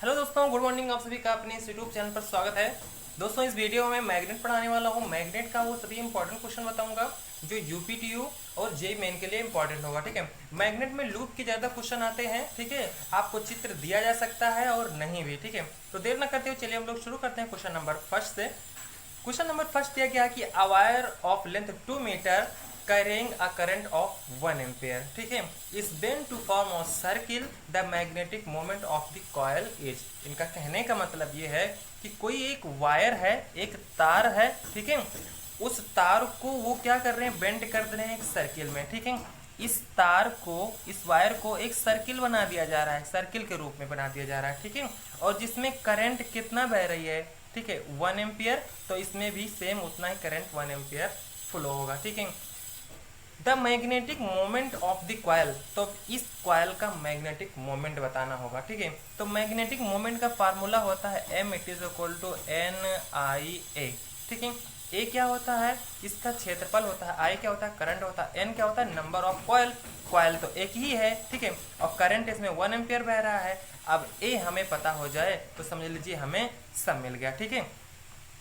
Hello दोस्तों, good morning. आप सभी का अपने इस यूट्यूब चैनल पर स्वागत है। दोस्तों, इस वीडियो में मैग्नेट पढ़ाने वाला हूँ। मैग्नेट का वो सभी इंपॉर्टेंट क्वेश्चन बताऊंगा जो यूपीटीयू और जेईई मेन के लिए इंपॉर्टेंट होगा। ठीक है, मैग्नेट में लूप के ज़्यादा क्वेश्चन आते हैं। ठीक है, आपको चित्र दिया जा सकता है और नहीं भी। ठीक है, तो देर न करते हुए चलिए हम लोग शुरू करते हैं क्वेश्चन नंबर फर्स्ट से। क्वेश्चन नंबर फर्स्ट दिया गया कि a wire of length 2 metre carrying a current of 1 ampere, ठीक है, is bent to form a circle, the magnetic moment of the coil is। इनका कहने का मतलब ये है कि कोई एक वायर है, एक तार है, ठीक है, उस तार को वो क्या कर रहे हैं, बेंड कर रहे हैं एक सर्किल में। ठीक है, इस तार को, इस वायर को एक सर्किल बना दिया जा रहा है, सर्किल के रूप में बना दिया जा रहा है। ठीक है, और जिसमें करंट कितना बह रही है, ठीक है, 1 एम्पियर। तो इसमें भी सेम उतना ही करंट 1 एम्पियर फ्लो होगा। ठीक है, the magnetic moment of the coil, तो इस कॉयल का मैग्नेटिक मोमेंट बताना होगा। ठीक है, तो मैग्नेटिक मोमेंट का फार्मूला होता है M it is equal to N I A. ठीक है, ए क्या होता है, इसका क्षेत्रफल होता है, आई क्या होता है, करंट होता है, एन क्या होता है, नंबर ऑफ कॉयल। कॉयल तो एक ही है। ठीक है, और करंट इसमें 1 एम्पियर बह रहा है। अब ए हमें पता हो जाए तो समझ लीजिए हमें सब मिल गया। ठीक है,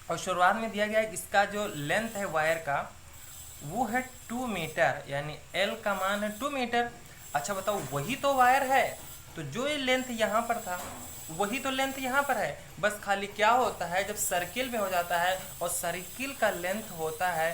और शुरुआत में दिया गया है इसका जो लेंथ है वायर का वो है 2 मीटर, यानी एल का मान है 2 मीटर। अच्छा बताओ, वही तो वायर है, तो जो ये लेंथ यहाँ पर था वही तो लेंथ यहाँ पर है। बस खाली क्या होता है, जब सर्किल में हो जाता है और सर्किल का लेंथ होता है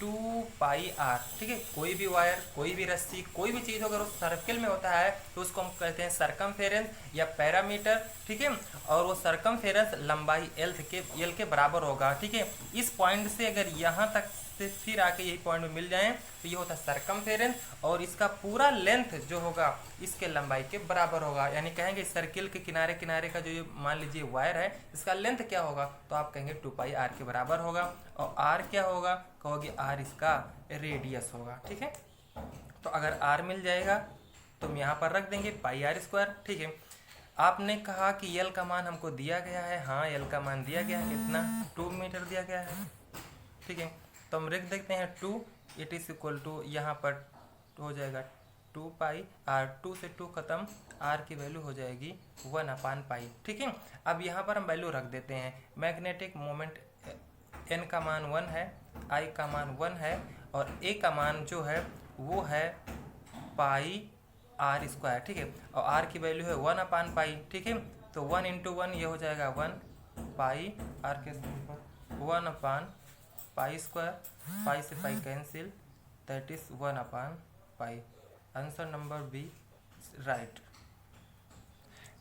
2 पाई आर। ठीक है, कोई भी वायर, कोई भी रस्सी, कोई भी चीज़ अगर उस सर्किल में होता है तो उसको हम कहते हैं सरकमफेरेंस या पैरामीटर। ठीक है, और वो सरकमफेरेंस लंबाई एल के बराबर होगा। ठीक है, इस पॉइंट से अगर यहाँ तक से फिर आके यही पॉइंट में मिल जाए तो ये होता है सरकमफेरेंस, और इसका पूरा लेंथ जो होगा इसके लंबाई के बराबर होगा। यानी कहेंगे सर्किल के किनारे किनारे का जो ये मान लीजिए वायर है, इसका लेंथ क्या होगा, तो आप कहेंगे 2 पाई आर के बराबर होगा। और आर क्या होगा, कहोगे आर इसका रेडियस होगा। ठीक है, तो अगर आर मिल जाएगा तो हम यहाँ पर रख देंगे पाई आर स्क्वायर। ठीक है, आपने कहा कि यल का मान हमको दिया गया है। हाँ, यल का मान दिया गया है, कितना, 2 मीटर दिया गया है। ठीक है, तो हम लिख देखते हैं 2 इट इज इक्वल टू, यहाँ पर हो जाएगा 2 पाई आर, 2 से 2 खत्म, आर की वैल्यू हो जाएगी 1 अपान पाई। ठीक है, अब यहाँ पर हम वैल्यू रख देते हैं। मैग्नेटिक मोमेंट एन का मान 1 है, आई का मान 1 है, और ए का मान जो है वो है पाई आर स्क्वायर। ठीक है, और आर की वैल्यू है 1 अपान पाई। ठीक है, तो 1 इंटू 1 ये हो जाएगा 1 पाई आर के 1 अपान पाई स्क्वायर, पाई से pi cancel, that is 1 upon pi. Answer number B right.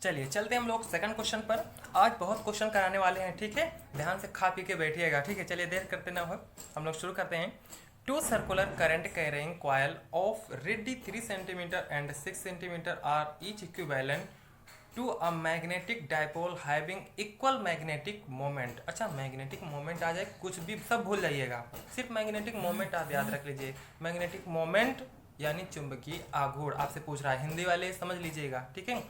चलिए चलते हैं हम लोग सेकंड क्वेश्चन पर। आज बहुत क्वेश्चन कराने वाले हैं। ठीक है, ध्यान से खा पी के बैठिएगा। ठीक है, चलिए देर करते ना हो, हम लोग शुरू करते हैं। 2 circular current carrying coil of radii 3 centimetre and 6 centimetre are each equivalent to a magnetic dipole having equal magnetic moment. अच्छा, मैग्नेटिक मोमेंट आ जाए, कुछ भी सब भूल जाइएगा, सिर्फ मैग्नेटिक मोमेंट आप याद रख लीजिए। मैग्नेटिक मोमेंट यानी चुंबकीय आघूर्ण आपसे पूछ रहा है, हिंदी वाले समझ लीजिएगा। ठीक है,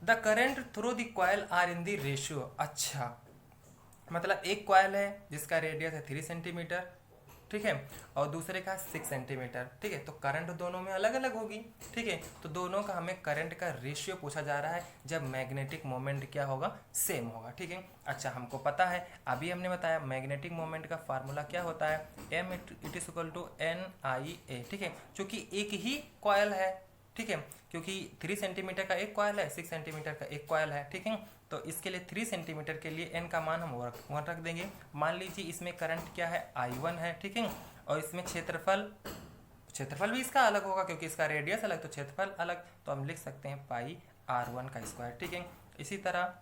the current through the coil are in the ratio. अच्छा, मतलब एक कॉयल है जिसका रेडियस है 3 सेंटीमीटर, ठीक है, और दूसरे का 6 सेंटीमीटर। ठीक है, तो करंट दोनों में अलग अलग होगी। ठीक है, तो दोनों का हमें करंट का रेशियो पूछा जा रहा है जब मैग्नेटिक मोमेंट क्या होगा, सेम होगा। ठीक है, अच्छा हमको पता है, अभी हमने बताया मैग्नेटिक मोमेंट का फार्मूला क्या होता है, M it is equal to N I A. ठीक है, चूंकि एक ही कॉयल है, ठीक है, क्योंकि 3 सेंटीमीटर का एक कॉयल है, 6 सेंटीमीटर का एक कॉयल है। ठीक है, तो इसके लिए 3 सेंटीमीटर के लिए एन का मान हम वन रख देंगे। मान लीजिए इसमें करंट क्या है, I1 है। ठीक है, और इसमें क्षेत्रफल भी इसका अलग होगा क्योंकि इसका रेडियस अलग तो क्षेत्रफल अलग, तो हम लिख सकते हैं पाई R1 का स्क्वायर। ठीक है, इसी तरह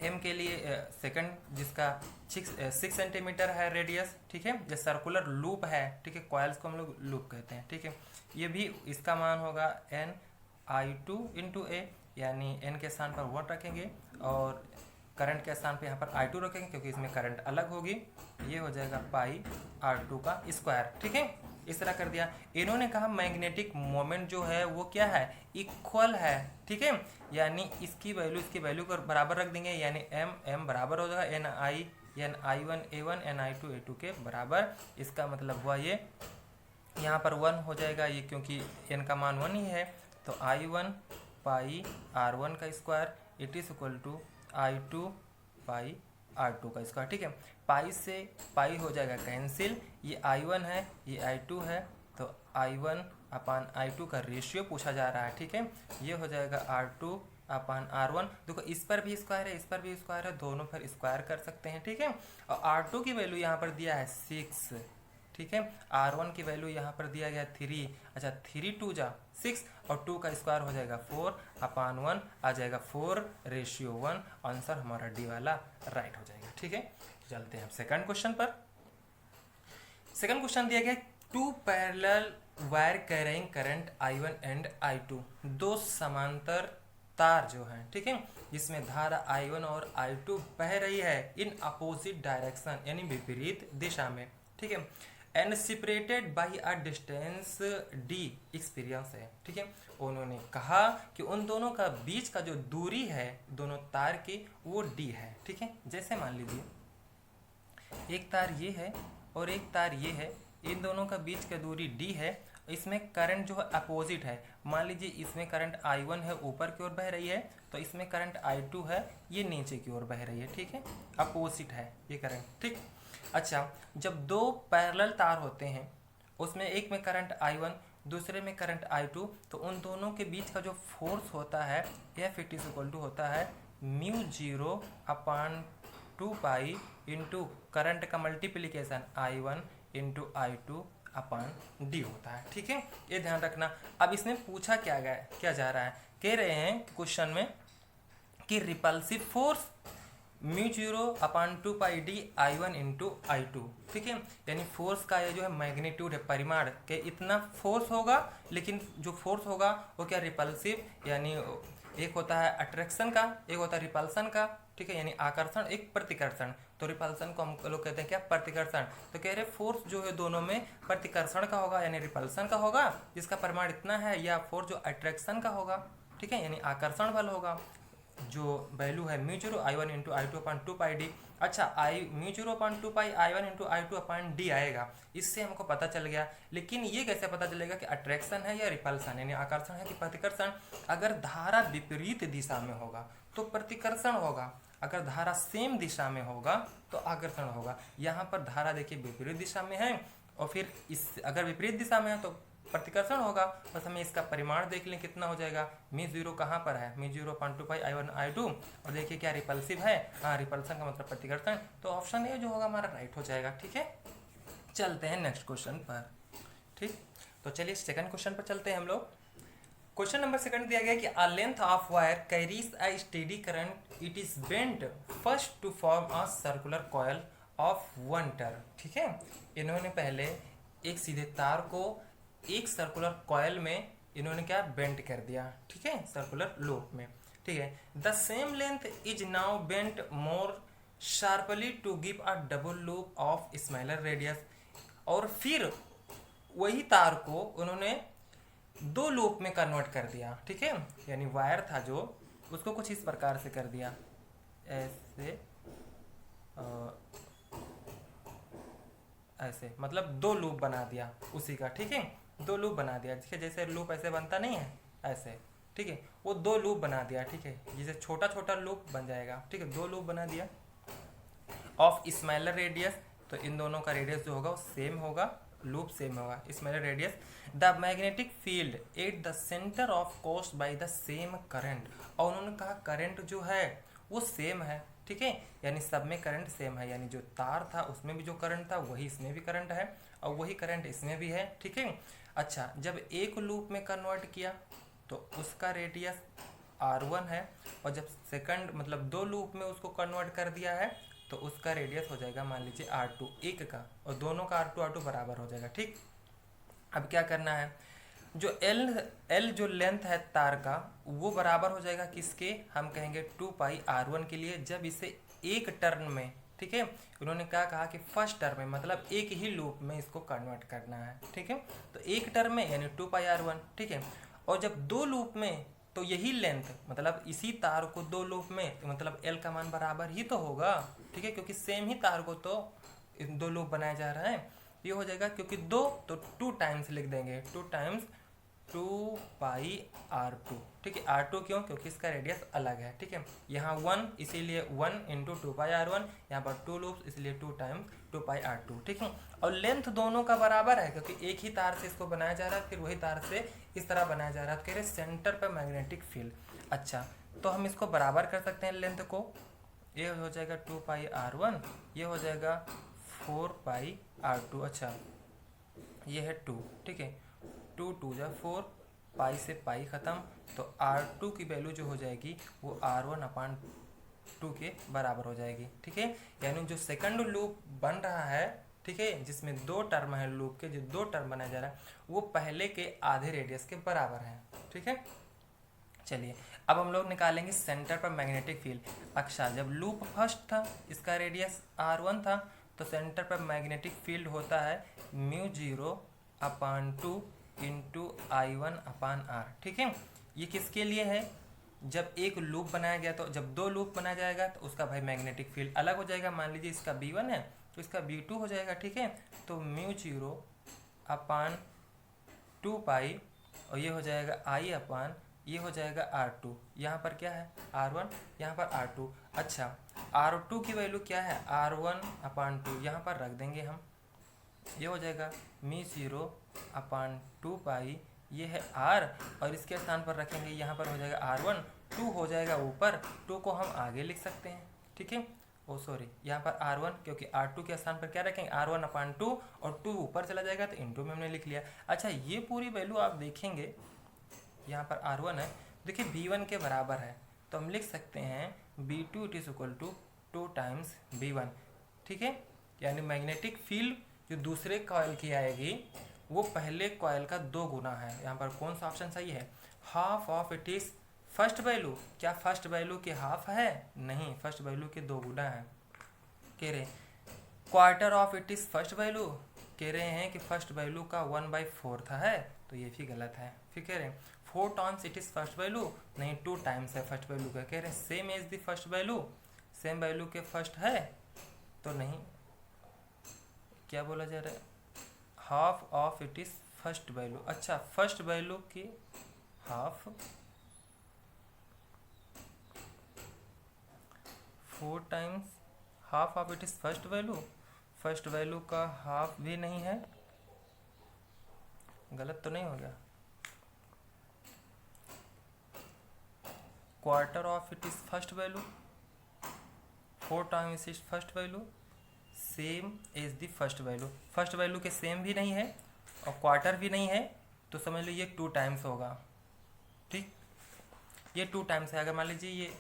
एम के लिए सेकंड जिसका 6 सेंटीमीटर है रेडियस। ठीक है, जो सर्कुलर लूप है, ठीक है, कॉइल्स को हम लोग लूप कहते हैं। ठीक है, ये भी इसका मान होगा एन I2 इंटू ए, यानी एन के स्थान पर 1 रखेंगे और करंट के स्थान पर यहाँ पर I2 रखेंगे क्योंकि इसमें करंट अलग होगी। ये हो जाएगा पाई R2 का स्क्वायर। ठीक है, इस तरह कर दिया। इन्होंने कहा मैग्नेटिक मोमेंट जो है वो क्या है, इक्वल है। ठीक है, यानी इसकी वैल्यू को बराबर रख देंगे, यानी एम बराबर हो जाएगा N आई1 A1 N I2 A2 के बराबर। इसका मतलब हुआ ये यहाँ पर 1 हो जाएगा, ये क्योंकि एन का मान 1 ही है, तो I1 पाई R1 का square it is equal to I2 pi R2 का स्क्वायर। ठीक है, पाई से पाई हो जाएगा कैंसिल, ये I1 है ये I2 है, तो I1 अपान I2 का रेशियो पूछा जा रहा है। ठीक है, ये हो जाएगा R2 अपान R1। देखो इस पर भी स्क्वायर है, इस पर भी स्क्वायर है, दोनों पर स्क्वायर कर सकते हैं। ठीक है, और R2 की वैल्यू यहाँ पर दिया है 6। ठीक है, R1 की वैल्यू यहाँ पर दिया गया 3। अच्छा 3 2 जा 6 और 2 का स्क्वायर हो जाएगा 4 अपान 1 आ जाएगा 4:1। आंसर हमारा डी वाला राइट हो जाएगा। ठीक है, चलते हैं सेकंड क्वेश्चन पर। सेकंड क्वेश्चन दिया गया two parallel wire carrying current I1 and I2, दो समांतर तार जो हैं, ठीक है, जिसमें धारा I1 और I2 बह रही है इन अपोजिट डायरेक्शन यानी विपरीत दिशा में। ठीक है, and separated by a distance d experience है। ठीक है, उन्होंने कहा कि उन दोनों का बीच का जो दूरी है दोनों तार की वो d है। ठीक है, जैसे मान लीजिए एक तार ये है और एक तार ये है, इन दोनों का बीच का दूरी d है, इसमें करंट जो है अपोजिट है। मान लीजिए इसमें करंट I1 है ऊपर की ओर बह रही है, तो इसमें करंट I2 है ये नीचे की ओर बह रही है। ठीक है, अपोजिट है ये करंट। ठीक, अच्छा जब दो पैरेलल तार होते हैं उसमें एक में करंट I1 दूसरे में करंट I2, तो उन दोनों के बीच का जो फोर्स होता है F it is equal to होता है μ0 अपान 2 पाई इंटू करंट का multiplication I1 into I2 upon D होता है। ठीक है, ये ध्यान रखना। अब इसमें पूछा क्या जा रहा है, कह रहे हैं क्वेश्चन में कि रिपल्सिव फोर्स μ0 अपान 2 पाई डी I1 इंटू I2। ठीक है, यानी फोर्स का ये जो है मैग्नीट्यूड है, परिमाण के इतना फोर्स होगा, लेकिन जो फोर्स होगा वो क्या रिपल्सिव यानी एक होता है अट्रैक्शन का, एक होता है रिपल्सन का। ठीक है, यानी आकर्षण एक प्रतिकर्षण, तो रिपल्सन को हम लोग कहते हैं क्या प्रतिकर्षण। तो कह रहे फोर्स जो है दोनों में प्रतिकर्षण का होगा यानी रिपल्सन का होगा जिसका परिमाण इतना है, या फोर्स जो अट्रैक्शन का होगा, ठीक है, यानी आकर्षण बल होगा जो वैल्यू है μ0 I1 इंटू I2 अपान 2 पाई डी। अच्छा μ0 अपान 2 पाई I1 into I2 upon D आएगा, इससे हमको पता चल गया। लेकिन ये कैसे पता चलेगा कि अट्रैक्शन है या रिपल्सन, यानी आकर्षण है कि प्रतिकर्षण। अगर धारा विपरीत दिशा में होगा तो प्रतिकर्षण होगा, अगर धारा सेम दिशा में होगा तो आकर्षण होगा। यहाँ पर धारा देखिए विपरीत दिशा में है और फिर इस अगर विपरीत दिशा में है तो प्रतिकर्षण होगा। बस हमें इसका परिमाण देख लें कितना हो जाएगा। μ0 कहाँ पर है, μ0 अपान 2 पाई I1 I2, और देखिए क्या रिपल्सिव है, हाँ रिपल्सन का मतलब प्रतिकर्षण, तो ऑप्शन ए जो होगा हमारा राइट हो जाएगा। ठीक है, चलते हैं नेक्स्ट क्वेश्चन पर। ठीक, तो चलिए सेकंड क्वेश्चन पर चलते हैं हम लोग। क्वेश्चन नंबर सेकंड दिया गया कि a length of wire carries a steady current, it is bent first to form a circular coil of 1 turn। ठीक है, इन्होंने पहले एक सीधे तार को एक सर्कुलर कॉयल में इन्होंने क्या बेंट कर दिया। ठीक है, सर्कुलर लूप में। ठीक है, the same length is now bent more sharply to give a double loop of smaller radius. और फिर वही तार को उन्होंने दो लूप में कन्वर्ट कर दिया। ठीक है, यानी वायर था जो उसको कुछ इस प्रकार से कर दिया, ऐसे मतलब दो लूप बना दिया उसी का। ठीक है, दो लूप बना दिया, जैसे लूप ऐसे बनता नहीं है ऐसे। ठीक है, वो दो लूप बना दिया। ठीक है, जैसे छोटा छोटा लूप बन जाएगा। ठीक है, दो लूप बना दिया ऑफ स्मॉलर रेडियस, तो इन दोनों का रेडियस जो होगा वो सेम होगा, लूप सेम होगा, smaller radius. The magnetic field at the centre of caused by the same current, और उन्होंने कहा करंट जो है वो सेम है। ठीक है, यानी सब में करंट सेम है, यानी जो तार था उसमें भी जो करंट था वही इसमें भी करंट है और वही करंट इसमें भी है। ठीक है, अच्छा जब एक लूप में कन्वर्ट किया तो उसका रेडियस R1 है, और जब सेकंड मतलब दो लूप में उसको कन्वर्ट कर दिया है तो उसका रेडियस हो जाएगा मान लीजिए R2 एक का, और दोनों का R2 बराबर हो जाएगा। ठीक, अब क्या करना है, जो L जो लेंथ है तार का वो बराबर हो जाएगा किसके, हम कहेंगे 2 पाई R1 के लिए, जब इसे एक टर्न में, ठीक है, उन्होंने क्या कहा कि फर्स्ट टर्म में मतलब एक ही लूप में इसको कन्वर्ट करना है। ठीक है, तो एक टर्म में यानी 2 पाई R1। ठीक है, और जब दो लूप में तो यही लेंथ मतलब इसी तार को दो लूप में तो मतलब L का मान बराबर ही तो होगा। ठीक है, क्योंकि सेम ही तार को तो दो लूप बनाया जा रहा है, ये हो जाएगा क्योंकि दो तो 2 टाइम्स लिख देंगे, 2 times two pi R two, ठीक है। आर टू क्यों? क्योंकि इसका रेडियस अलग है, ठीक है। यहाँ 1 इसीलिए 1 into two pi R one, यहाँ पर 2 लूप्स इसलिए 2 टाइम्स 2 पाई आर टू, ठीक है। और लेंथ दोनों का बराबर है क्योंकि एक ही तार से इसको बनाया जा रहा है, फिर वही तार से इस तरह बनाया जा रहा है। कह रहे सेंटर पर मैग्नेटिक फील्ड। अच्छा, तो हम इसको बराबर कर सकते हैं लेंथ को। ये हो जाएगा 2 पाई आर वन, ये हो जाएगा 4 पाई आर टू। अच्छा, ये है 2, ठीक है। 2 2 जा 4, पाई से पाई ख़त्म, तो R2 की वैल्यू जो हो जाएगी वो R1/2 के बराबर हो जाएगी, ठीक है। यानी जो सेकंड लूप बन रहा है, ठीक है, जिसमें 2 टर्म है लूप के, जो 2 टर्म बनाया जा रहा है वो पहले के आधे रेडियस के बराबर है, ठीक है। चलिए अब हम लोग निकालेंगे सेंटर पर मैग्नेटिक फील्ड। अच्छा, जब लूप फर्स्ट था, इसका रेडियस R1 था, तो सेंटर पर मैग्नेटिक फील्ड होता है μ0/2 इंटू I1/R, ठीक है। ये किसके लिए है? जब एक लूप बनाया गया, तो जब 2 लूप बनाया जाएगा तो उसका भाई मैग्नेटिक फील्ड अलग हो जाएगा। मान लीजिए इसका B1 है तो इसका B2 हो जाएगा, ठीक है। तो μ0/2 पाई, और ये हो जाएगा I/, ये हो जाएगा R2। यहाँ पर क्या है? R1, यहाँ पर R2। अच्छा, R2 की वैल्यू क्या है? R1/2, यहाँ पर रख देंगे हम। ये हो जाएगा μ0/2 पाई, ये है R, और इसके स्थान पर रखेंगे, यहाँ पर हो जाएगा R1, 2 हो जाएगा ऊपर, 2 को हम आगे लिख सकते हैं, ठीक है। ओ सॉरी, यहाँ पर R1, क्योंकि R2 के स्थान पर क्या रखेंगे? R1/2, और 2 ऊपर चला जाएगा तो इंटू में हमने लिख लिया। अच्छा, ये पूरी वैल्यू आप देखेंगे, यहाँ पर R1 है, देखिए B1 के बराबर है, तो हम लिख सकते हैं B2 = 2 टाइम्स B1, ठीक है। यानी मैग्नेटिक फील्ड जो दूसरे कॉइल की आएगी वो पहले कॉइल का 2 गुना है। यहाँ पर कौन सा ऑप्शन सही है? Half of it is first value. क्या फर्स्ट वैल्यू के हाफ है? नहीं, फर्स्ट वैल्यू के 2 गुना है। कह रहे quarter of it is first value, कह रहे हैं कि फर्स्ट वैल्यू का 1/4 है, तो ये भी गलत है। फिर कह रहे हैं 4 times it is first value, नहीं 2 टाइम्स है फर्स्ट वैल्यू का। कह रहे हैं same as the first value, same value के फर्स्ट है, तो नहीं, क्या बोला जा रहा है? Half of it is first value. अच्छा, फर्स्ट वैल्यू की half, 4 times half of it is first value, first value का हाफ भी नहीं है, गलत तो नहीं हो गया? Quarter of it is first value, 4 times is first value, same as the first value. First value के सेम भी नहीं है और क्वार्टर भी नहीं है, तो समझ लो ये 2 टाइम्स होगा, ठीक। ये 2 टाइम्स है। अगर मान लीजिए ये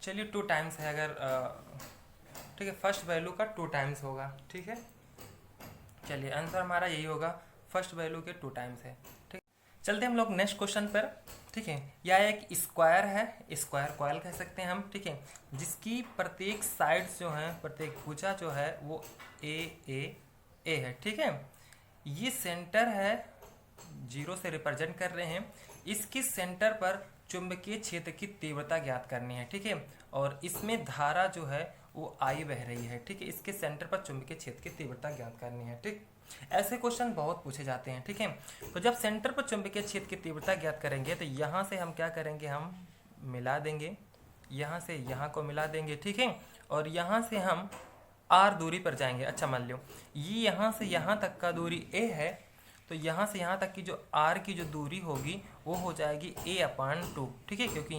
चलिए 2 टाइम्स है, अगर ठीक है, फर्स्ट वैल्यू का 2 टाइम्स होगा, ठीक है। चलिए आंसर हमारा यही होगा, फर्स्ट वैल्यू के 2 टाइम्स है, ठीक। चलते हम लोग नेक्स्ट क्वेश्चन पर, ठीक है। यह एक स्क्वायर है, स्क्वायर कॉइल कह सकते हैं हम, ठीक है, जिसकी प्रत्येक साइड्स जो हैं, प्रत्येक भुजा जो है वो ए है, ठीक है। ये सेंटर है, 0 से रिप्रेजेंट कर रहे हैं। इसके सेंटर पर चुंबकीय क्षेत्र की तीव्रता ज्ञात करनी है, ठीक है, और इसमें धारा जो है वो I बह रही है, ठीक है। इसके सेंटर पर चुंबकीय क्षेत्र की तीव्रता ज्ञात करनी है, ठीक। ऐसे क्वेश्चन बहुत पूछे जाते हैं, ठीक है। तो जब सेंटर पर चुंबकीय क्षेत्र की तीव्रता ज्ञात करेंगे तो यहाँ से हम क्या करेंगे? हम मिला देंगे, यहाँ से यहाँ को मिला देंगे, ठीक है, और यहाँ से हम R दूरी पर जाएंगे। अच्छा, मान लो ये यहाँ से यहाँ तक का दूरी A है, तो यहाँ से यहाँ तक की जो R की जो दूरी होगी वो हो जाएगी A/2, ठीक है, क्योंकि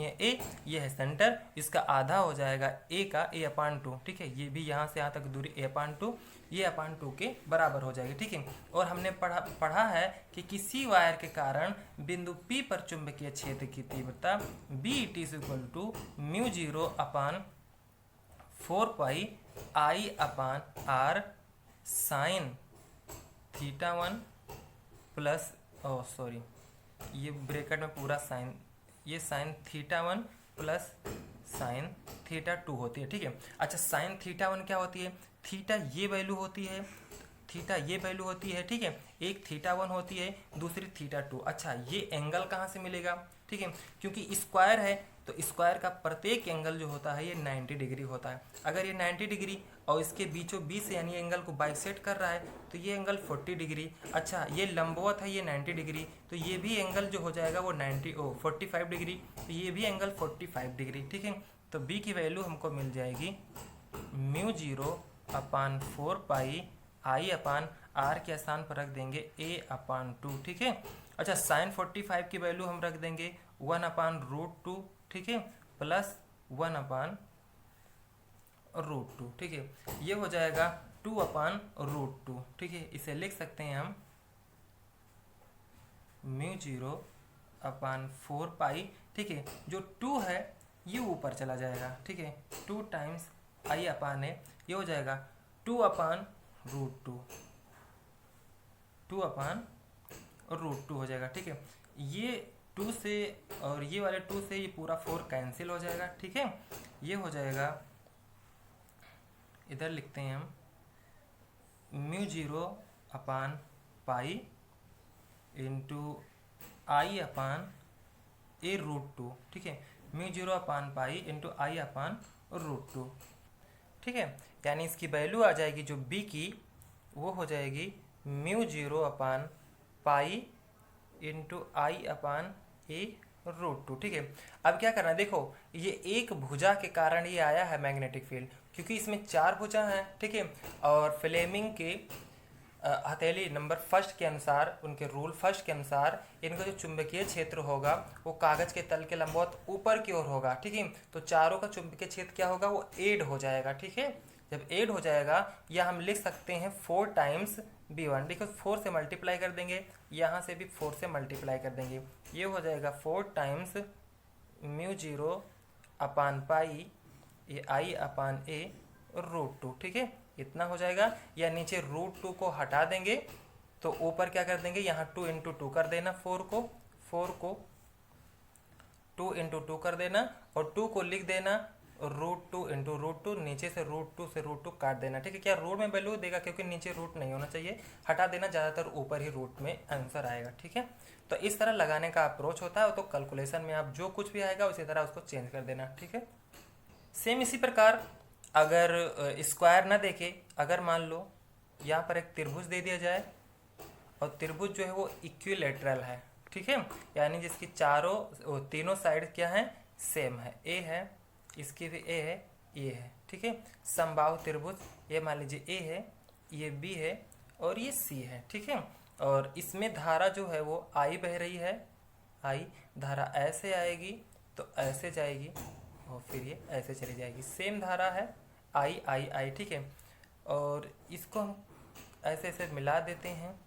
ये है सेंटर, इसका आधा हो जाएगा A का A/2, ठीक है। ये भी यहाँ से यहाँ तक दूरी A/2, ये A/2 के बराबर हो जाएगी, ठीक है। और हमने पढ़ा है कि किसी वायर के कारण बिंदु P पर चुंबकीय क्षेत्र की तीव्रता B = μ0/4 पाई I/R sin θ1 प्लस, सॉरी, ये ब्रैकेट में पूरा साइन, ये sin θ1 प्लस sin θ2 होती है, ठीक है। अच्छा, sin θ1 क्या होती है? थीटा ये वैल्यू होती है, थीटा ये वैल्यू होती है, ठीक है। एक थीटा 1 होती है, दूसरी थीटा 2। अच्छा, ये एंगल कहाँ से मिलेगा, ठीक है, क्योंकि स्क्वायर है तो स्क्वायर का प्रत्येक एंगल जो होता है ये 90 डिग्री होता है। अगर ये 90 डिग्री और इसके बीचों बीच से यानी एंगल को बाइसेक्ट कर रहा है तो ये एंगल 40 डिग्री। अच्छा, ये लंबवत है, ये 90 डिग्री, तो ये भी एंगल जो हो जाएगा वो 45 डिग्री, तो ये भी एंगल 45 डिग्री, ठीक है। तो बी की वैल्यू हमको मिल जाएगी μ0/4 पाई आई अपान आर के स्थान पर रख देंगे a/2, ठीक है। अच्छा, साइन 45 की वैल्यू हम रख देंगे 1/√2, ठीक है, प्लस 1/√2, ठीक है। ये हो जाएगा 2/√2, ठीक है। इसे लिख सकते हैं हम μ0/4 पाई, ठीक है। जो 2 है ये ऊपर चला जाएगा, ठीक है, 2 टाइम्स आई अपान ए, ये हो जाएगा 2/√2, 2/√2 हो जाएगा, ठीक है। ये 2 से और ये वाले 2 से ये पूरा 4 कैंसिल हो जाएगा, ठीक है। ये हो जाएगा, इधर लिखते हैं हम μ0/पाई इंटू I/√2, ठीक है, μ0/पाई इंटू I/√2, ठीक है। यानी इसकी वैल्यू आ जाएगी जो b की, वो हो जाएगी μ0/पाई इंटू I/√2, ठीक है। अब क्या करना है, देखो ये एक भुजा के कारण ये आया है मैग्नेटिक फील्ड, क्योंकि इसमें 4 भुजा हैं, ठीक है। और फ्लेमिंग के हथेली नंबर फर्स्ट के अनुसार, उनके रूल फर्स्ट के अनुसार इनका जो चुंबकीय क्षेत्र होगा वो कागज के तल के लंबवत ऊपर की ओर होगा, ठीक है। तो चारों का चुंबकीय क्षेत्र क्या होगा, वो ऐड हो जाएगा, ठीक है। जब ऐड हो जाएगा या हम लिख सकते हैं 4 टाइम्स b1, देखो 4 से मल्टीप्लाई कर देंगे, यहाँ से भी 4 से मल्टीप्लाई कर देंगे, ये हो जाएगा 4 टाइम्स μ0/पाई ये I/√2, ठीक है, इतना हो जाएगा। या नीचे √2 को हटा देंगे तो ऊपर क्या कर देंगे, यहाँ 2 × 2 कर देना, 4 को 2 × 2 कर देना और 2 को लिख देना √2 × √2, नीचे से √2 से √2 काट देना, ठीक है। क्या रूट में वैल्यू देगा, क्योंकि नीचे रूट नहीं होना चाहिए, हटा देना, ज़्यादातर ऊपर ही रूट में आंसर आएगा, ठीक है। तो इस तरह लगाने का अप्रोच होता है। तो कैलकुलेशन में आप जो कुछ भी आएगा उसी तरह उसको चेंज कर देना, ठीक है। सेम इसी प्रकार अगर स्क्वायर ना देखे, अगर मान लो यहाँ पर एक त्रिभुज दे दिया जाए और त्रिभुज जो है वो इक्विलेटरल है, ठीक है, यानी जिसकी तीनों साइड क्या है, सेम है, ए है, इसकी भी ए है, ये है, ठीक है। समबाहु त्रिभुज, ये मान लीजिए ए है, ये बी है और ये सी है, ठीक है। और इसमें धारा जो है वो आई बह रही है, आई धारा ऐसे आएगी तो ऐसे जाएगी और फिर ये ऐसे चली जाएगी, सेम धारा है आई आई आई, ठीक है। और इसको हम ऐसे ऐसे मिला देते हैं,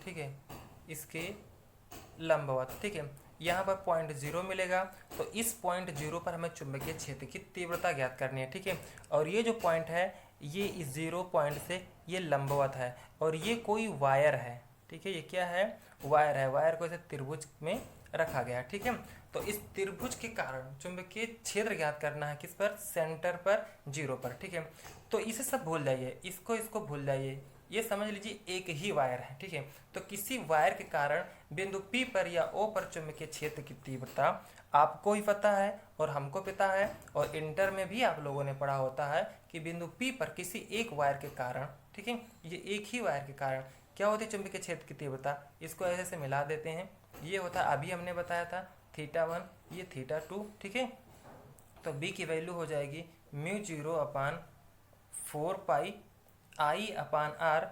ठीक है, इसके लंबवत, ठीक है। यहाँ पर पॉइंट 0 मिलेगा, तो इस पॉइंट 0 पर हमें चुंबकीय क्षेत्र की तीव्रता ज्ञात करनी है, ठीक है। और ये जो पॉइंट है ये इस 0 पॉइंट से ये लंबवत है और ये कोई वायर है, ठीक है, ये क्या है, वायर है। वायर को ऐसे त्रिभुज में रखा गया, ठीक है। तो इस त्रिभुज के कारण चुंबकीय क्षेत्र ज्ञात करना है, किस पर, सेंटर पर, 0 पर, ठीक है। तो इसे सब भूल जाइए, इसको भूल जाइए, ये समझ लीजिए एक ही वायर है, ठीक है। तो किसी वायर के कारण बिंदु P पर या O पर चुंबकीय क्षेत्र की तीव्रता आपको ही पता है और हमको पता है, और इंटर में भी आप लोगों ने पढ़ा होता है कि बिंदु P पर किसी एक वायर के कारण, ठीक है, ये एक ही वायर के कारण क्या होती है चुंबकीय क्षेत्र की तीव्रता। इसको ऐसे से मिला देते हैं, ये होता है, अभी हमने बताया था θ1, ये θ2, ठीक है। तो B की वैल्यू हो जाएगी μ0/4 पाई I/r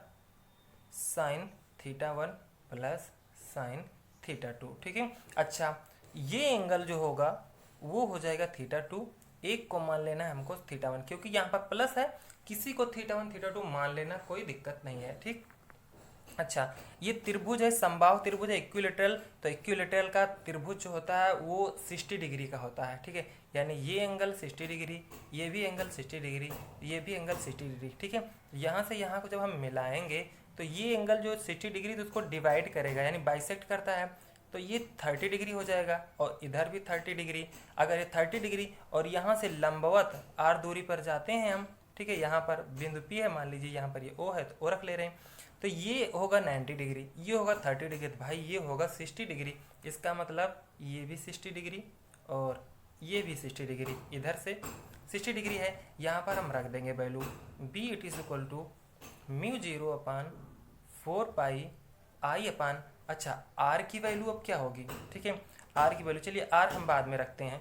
साइन θ1 प्लस साइन θ2, ठीक है। अच्छा, ये एंगल जो होगा वो हो जाएगा θ2, एक को मान लेना है हमको θ1, क्योंकि यहाँ पर प्लस है, किसी को θ1 θ2 मान लेना, कोई दिक्कत नहीं है, ठीक। अच्छा, ये त्रिभुज है, समबाहु त्रिभुज है, इक्विलेटरल, तो इक्विलेटरल का त्रिभुज जो होता है वो 60 डिग्री का होता है, ठीक है। यानी ये एंगल 60 डिग्री, ये भी एंगल 60 डिग्री, ये भी एंगल 60 डिग्री, ठीक है। यहाँ से यहाँ को जब हम मिलाएंगे तो ये एंगल जो 60 डिग्री तो उसको डिवाइड करेगा, यानी बाइसेक्ट करता है, तो ये 30 डिग्री हो जाएगा और इधर भी 30 डिग्री। अगर ये 30 डिग्री और यहाँ से लंबवत r दूरी पर जाते हैं हम, ठीक है, यहाँ पर बिंदु P है, मान लीजिए यहाँ पर ये O है तो O रख ले रहे हैं, तो ये होगा 90 डिग्री, ये होगा 30 डिग्री, तो भाई ये होगा 60 डिग्री। इसका मतलब ये भी 60 डिग्री और ये भी 60 डिग्री, इधर से 60 डिग्री है। यहाँ पर हम रख देंगे value b it is equal to μ0 upon 4 pi I upon, अच्छा r की वैल्यू अब क्या होगी, ठीक है, r की वैल्यू, चलिए r हम बाद में रखते हैं,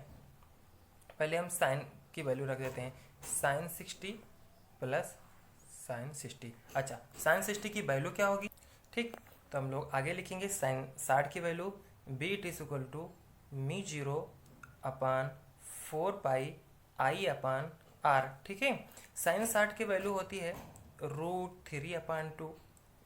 पहले हम साइन की वैल्यू रख देते हैं, साइन 60 प्लस साइन 60। अच्छा साइन 60 की वैल्यू क्या होगी, ठीक, तो हम लोग आगे लिखेंगे साइन 60 की value b it is equal to μ0 upon 4 pi I upon r, ठीक है। साइन 60 की वैल्यू होती है √3 अपान 2,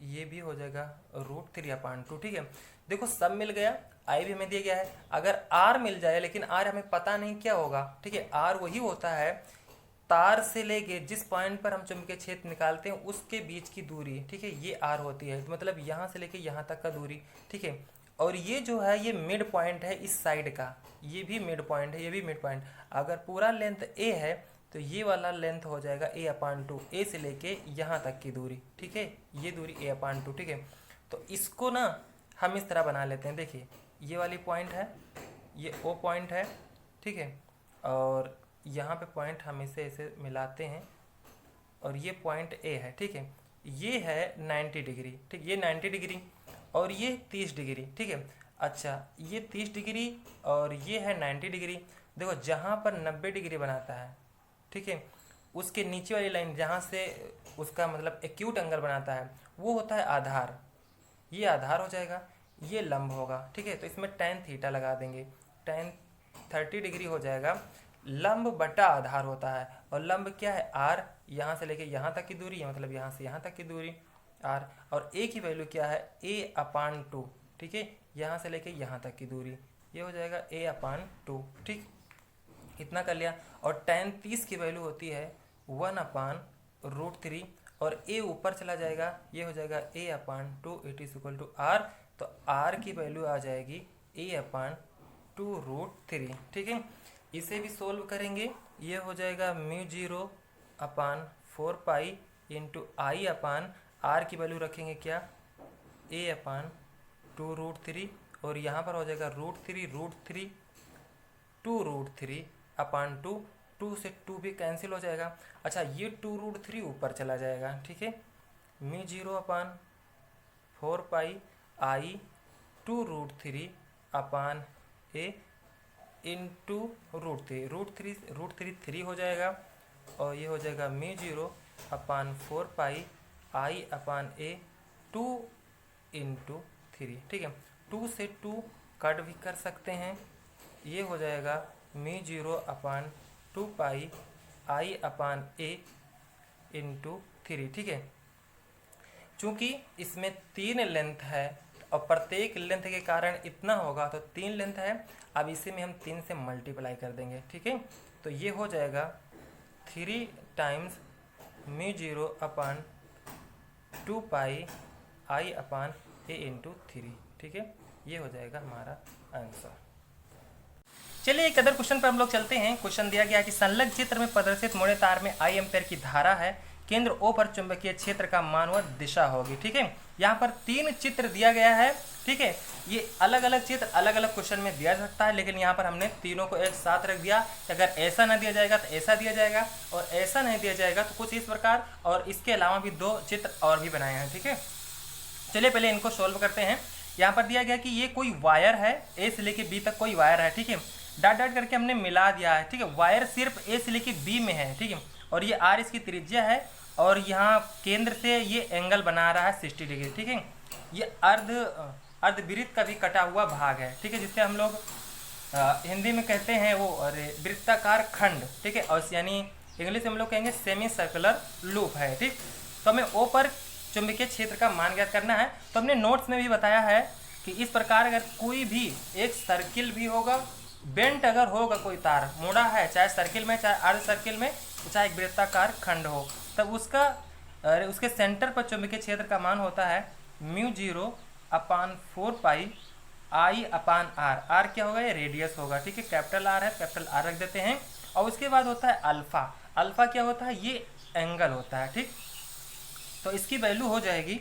ये भी हो जाएगा √3 अपान 2, ठीक है। देखो सब मिल गया, आई भी हमें दिया गया है, अगर आर मिल जाए, लेकिन आर हमें पता नहीं क्या होगा, ठीक है। आर वही होता है तार से लेके जिस पॉइंट पर हम चुंबकीय क्षेत्र निकालते हैं उसके बीच की दूरी, ठीक है, ये आर होती है, मतलब यहाँ से लेके यहाँ तक का दूरी, ठीक है। और ये जो है ये मिड पॉइंट है इस साइड का, ये भी मिड पॉइंट है, ये भी मिड पॉइंट। अगर पूरा लेंथ ए है तो ये वाला लेंथ हो जाएगा a अपान 2, ए से लेके यहाँ तक की दूरी, ठीक है, ये दूरी a अपान 2, ठीक है। तो इसको ना हम इस तरह बना लेते हैं, देखिए ये वाली पॉइंट है, ये O पॉइंट है, ठीक है, और यहाँ पे पॉइंट हम इसे ऐसे मिलाते हैं और ये पॉइंट A है, ठीक है, ये है 90 डिग्री, ठीक, ये 90 डिग्री और ये 30 डिग्री, ठीक है। अच्छा ये 30 डिग्री और ये है 90 डिग्री। देखो जहाँ पर 90 डिग्री बनाता है, ठीक है, उसके नीचे वाली लाइन जहाँ से उसका मतलब एक्यूट एंगल बनाता है वो होता है आधार, ये आधार हो जाएगा, ये लंब होगा, ठीक है। तो इसमें tan थीटा लगा देंगे, tan 30 डिग्री हो जाएगा, लंब बटा आधार होता है, और लंब क्या है r, यहाँ से लेके यहाँ तक की दूरी है, मतलब यहाँ से यहाँ तक की दूरी r, और a की वैल्यू क्या है a अपान 2, ठीक है, यहाँ से लेके यहाँ तक की दूरी, ये हो जाएगा a अपान 2, ठीक, इतना कर लिया। और tan 30 की वैल्यू होती है 1 अपान √3 और a ऊपर चला जाएगा, ये हो जाएगा a upon 2 it is equal to r, तो r की वैल्यू आ जाएगी a अपान 2√3, ठीक है। इसे भी सोल्व करेंगे, ये हो जाएगा μ0 अपान 4 पाई इंटू आई अपान r की वैल्यू रखेंगे क्या a अपान 2√3 और यहाँ पर हो जाएगा √3 2√3 अपान 2, 2 से 2 भी कैंसिल हो जाएगा। अच्छा ये 2√3 ऊपर चला जाएगा, ठीक है, μ0 upon 4 pi I 2√3 upon a into √3 3 हो जाएगा और ये हो जाएगा μ0 upon 4 pi I upon a 2 into 3, ठीक है। 2 से 2 कट भी कर सकते हैं, ये हो जाएगा μ0 upon 2 pi I upon a into 3, ठीक है। चूँकि इसमें 3 लेंथ है और प्रत्येक लेंथ के कारण इतना होगा, तो 3 लेंथ है, अब इसे में हम 3 से मल्टीप्लाई कर देंगे, ठीक है। तो ये हो जाएगा 3 times μ0 upon 2 pi I upon a into 3, ठीक है, ये हो जाएगा हमारा आंसर। चलिए एक अदर क्वेश्चन पर हम लोग चलते हैं। क्वेश्चन दिया गया कि संलग्न चित्र में प्रदर्शित मोड़े तार में I एम्पेयर की धारा है, केंद्र O पर चुंबकीय क्षेत्र का मान व दिशा होगी, ठीक है। यहाँ पर 3 चित्र दिया गया है, ठीक है, ये अलग अलग चित्र अलग अलग क्वेश्चन में दिया जा सकता है, लेकिन यहाँ पर हमने तीनों को एक साथ रख दिया। अगर ऐसा ना दिया जाएगा तो ऐसा दिया जाएगा, और ऐसा नहीं दिया जाएगा तो कुछ इस प्रकार, और इसके अलावा भी 2 चित्र और भी बनाए हैं, ठीक है। चलिए पहले इनको सोल्व करते हैं। यहाँ पर दिया गया कि ये कोई वायर है, ए से लेके बी तक कोई वायर है, ठीक है, डॉट डॉट करके हमने मिला दिया है, ठीक है। वायर सिर्फ ए से लेके बी में है, ठीक है, और ये आर इसकी त्रिज्या है, और यहाँ केंद्र से ये एंगल बना रहा है 60 डिग्री, ठीक है। ये अर्धवृत्त का भी कटा हुआ भाग है, ठीक है, जिससे हम लोग हिंदी में कहते हैं वो वृत्ताकार खंड, ठीक है, और यानी इंग्लिश में हम लोग कहेंगे सेमी सर्कुलर लूप है, ठीक। तो हमें ओ पर चुंबकीय क्षेत्र का मान ज्ञात करना है। तो हमने नोट्स में भी बताया है कि इस प्रकार अगर कोई भी एक सर्किल भी होगा, बेंट अगर होगा, कोई तार मुड़ा है, चाहे सर्किल में, चाहे अर्ध सर्किल में, चाहे एक वृत्ताकार खंड हो, तब उसके सेंटर पर चुंबकीय क्षेत्र का मान होता है μ0 upon 4 pi I upon R, R क्या होगा, ये रेडियस होगा, ठीक है, कैपिटल आर है, कैपिटल आर रख देते हैं। और उसके बाद होता है अल्फा, अल्फा क्या होता है, ये एंगल होता है, ठीक। तो इसकी वैल्यू हो जाएगी